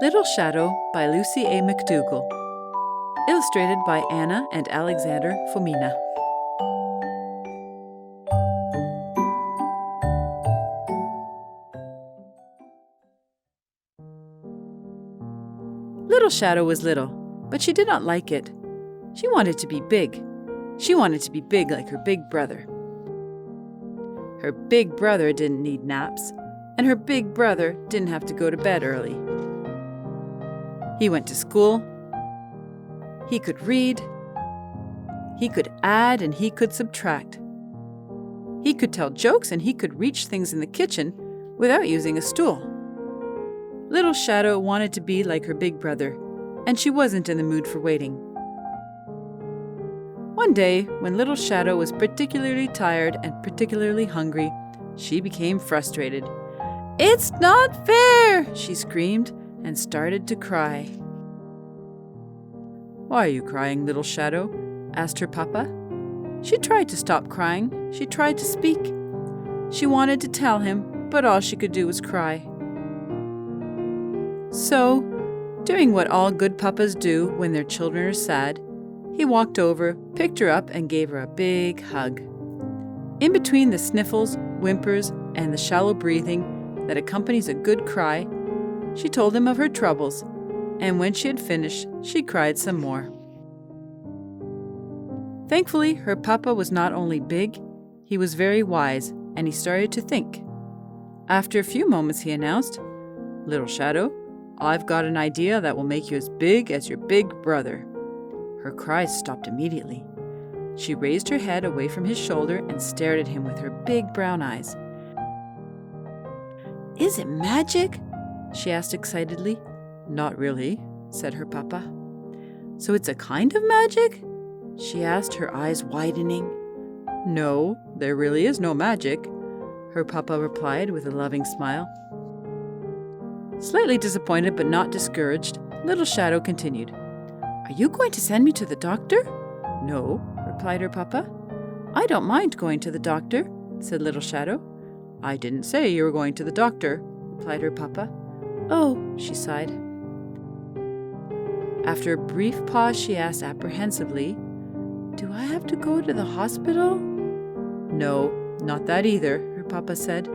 Little Shadow by Lucy A. MacDougall. Illustrated by Anna and Alexander Fomina. Little Shadow was little, but she did not like it. She wanted to be big. She wanted to be big like her big brother. Her big brother didn't need naps, and her big brother didn't have to go to bed early. He went to school. He could read. He could add and he could subtract. He could tell jokes and he could reach things in the kitchen without using a stool. Little Shadow wanted to be like her big brother, and she wasn't in the mood for waiting. One day, when Little Shadow was particularly tired and particularly hungry, she became frustrated. "It's not fair!" she screamed and started to cry. "Why are you crying, Little Shadow?" asked her papa. She tried to stop crying. She tried to speak. She wanted to tell him, but all she could do was cry. So, doing what all good papas do when their children are sad, he walked over, picked her up, and gave her a big hug. In between the sniffles, whimpers, and the shallow breathing that accompanies a good cry, she told him of her troubles, and when she had finished, she cried some more. Thankfully, her papa was not only big, he was very wise, and he started to think. After a few moments, he announced, "Little Shadow, I've got an idea that will make you as big as your big brother." Her cries stopped immediately. She raised her head away from his shoulder and stared at him with her big brown eyes. "Is it magic?" she asked excitedly. "Not really," said her papa. "So it's a kind of magic?" she asked, her eyes widening. "No, there really is no magic," her papa replied with a loving smile. Slightly disappointed but not discouraged, Little Shadow continued, "Are you going to send me to the doctor?" "No," replied her papa. "I don't mind going to the doctor," said Little Shadow. "I didn't say you were going to the doctor," replied her papa. "Oh," she sighed. After a brief pause, she asked apprehensively, "Do I have to go to the hospital?" "No, not that either," her papa said.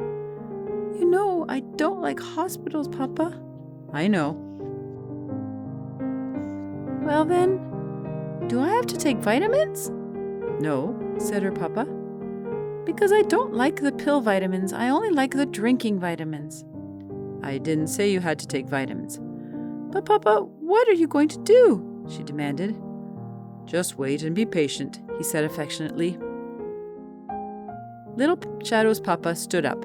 "You know, I don't like hospitals, Papa." "I know." "Well then, do I have to take vitamins?" "No," said her papa. "Because I don't like the pill vitamins. I only like the drinking vitamins." "I didn't say you had to take vitamins." "But Papa, what are you going to do?" she demanded. "Just wait and be patient," he said affectionately. Little Shadow's papa stood up,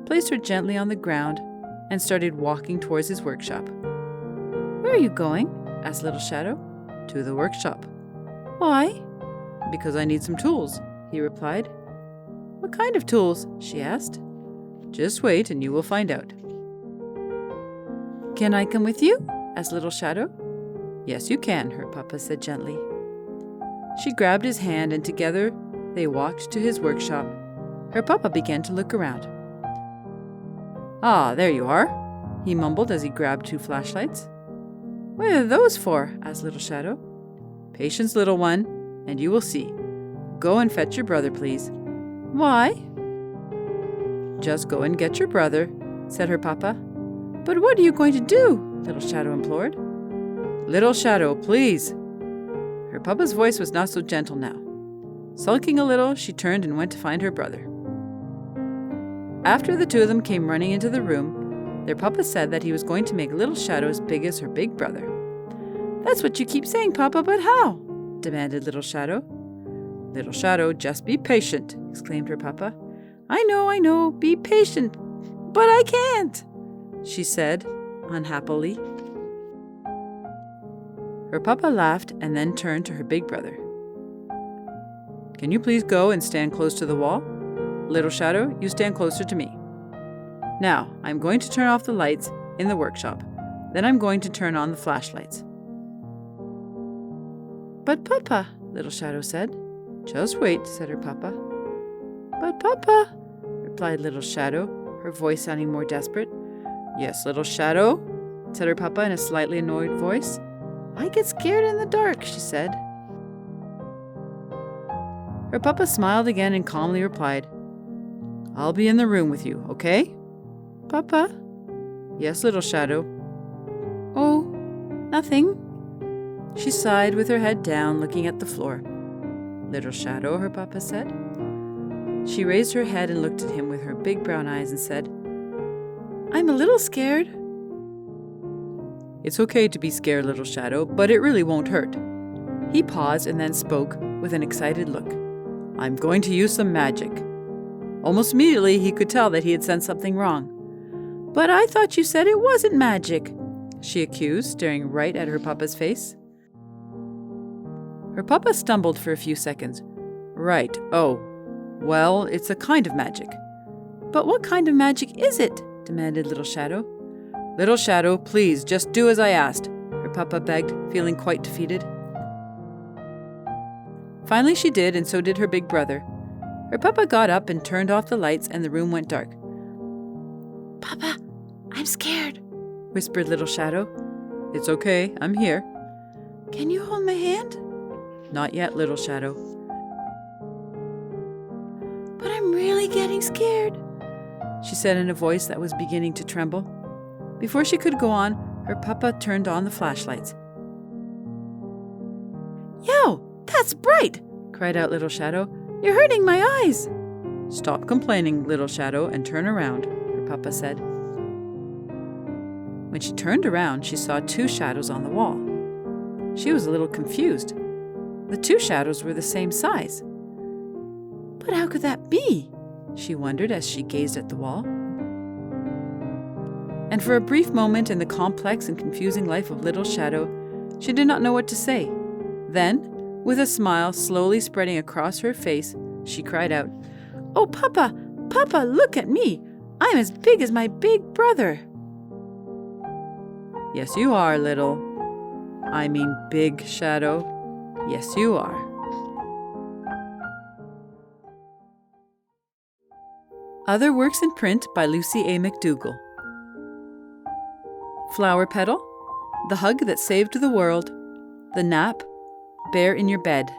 placed her gently on the ground, and started walking towards his workshop. "Where are you going?" asked Little Shadow. "To the workshop." "Why?" "Because I need some tools," he replied. "What kind of tools?" she asked. "Just wait and you will find out." "Can I come with you?" asked Little Shadow. "Yes, you can," her papa said gently. She grabbed his hand and together they walked to his workshop. Her papa began to look around. "Ah, there you are," he mumbled as he grabbed 2 flashlights. "What are those for?" asked Little Shadow. "Patience, little one, and you will see. Go and fetch your brother, please." "Why?" "Just go and get your brother," said her papa. "But what are you going to do?" Little Shadow implored. "Little Shadow, please." Her papa's voice was not so gentle now. Sulking a little, she turned and went to find her brother. After the 2 of them came running into the room, their papa said that he was going to make Little Shadow as big as her big brother. "That's what you keep saying, Papa, but how?" demanded Little Shadow. "Little Shadow, just be patient," exclaimed her papa. I know, be patient, but I can't," she said unhappily. Her papa laughed and then turned to her big brother. "Can you please go and stand close to the wall? Little Shadow, you stand closer to me. Now, I'm going to turn off the lights in the workshop. Then I'm going to turn on the flashlights." "But Papa," Little Shadow said. "Just wait," said her papa. "But Papa," replied Little Shadow, her voice sounding more desperate. "Yes, Little Shadow," said her papa in a slightly annoyed voice. I get scared in the dark, she said. Her papa smiled again and calmly replied, I'll be in the room with you, okay? Papa? Yes, little shadow. Oh, nothing. She sighed with her head down, looking at the floor. Little shadow, her papa said. She raised her head and looked at him with her big brown eyes and said, I'm a little scared. It's okay to be scared, little shadow, but it really won't hurt. He paused and then spoke with an excited look. I'm going to use some magic. Almost immediately, he could tell that he had said something wrong. But I thought you said it wasn't magic, she accused, staring right at her papa's face. Her papa stumbled for a few seconds. Right, oh, well, it's a kind of magic. But what kind of magic is it? Demanded Little Shadow. Little Shadow, please, just do as I asked, her papa begged, feeling quite defeated. Finally she did, and so did her big brother. Her papa got up and turned off the lights, and the room went dark. Papa, I'm scared, whispered Little Shadow. It's okay, I'm here. Can you hold my hand? Not yet, Little Shadow. But I'm really getting scared, she said in a voice that was beginning to tremble. Before she could go on, her papa turned on the flashlights. Yo, that's bright, cried out Little Shadow. You're hurting my eyes. Stop complaining, Little Shadow, and turn around, her papa said. When she turned around, she saw two shadows on the wall. She was a little confused. The two shadows were the same size. But how could that be? She wondered as she gazed at the wall. And for a brief moment in the complex and confusing life of Little Shadow, she did not know what to say. Then, with a smile slowly spreading across her face, she cried out, Oh, Papa! Papa, look at me! I'm as big as my big brother! Yes, you are, Big Shadow. Yes, you are. Other works in print by Lucy A. MacDougall. Flower Petal, The Hug That Saved the World, The Nap, Bear in Your Bed.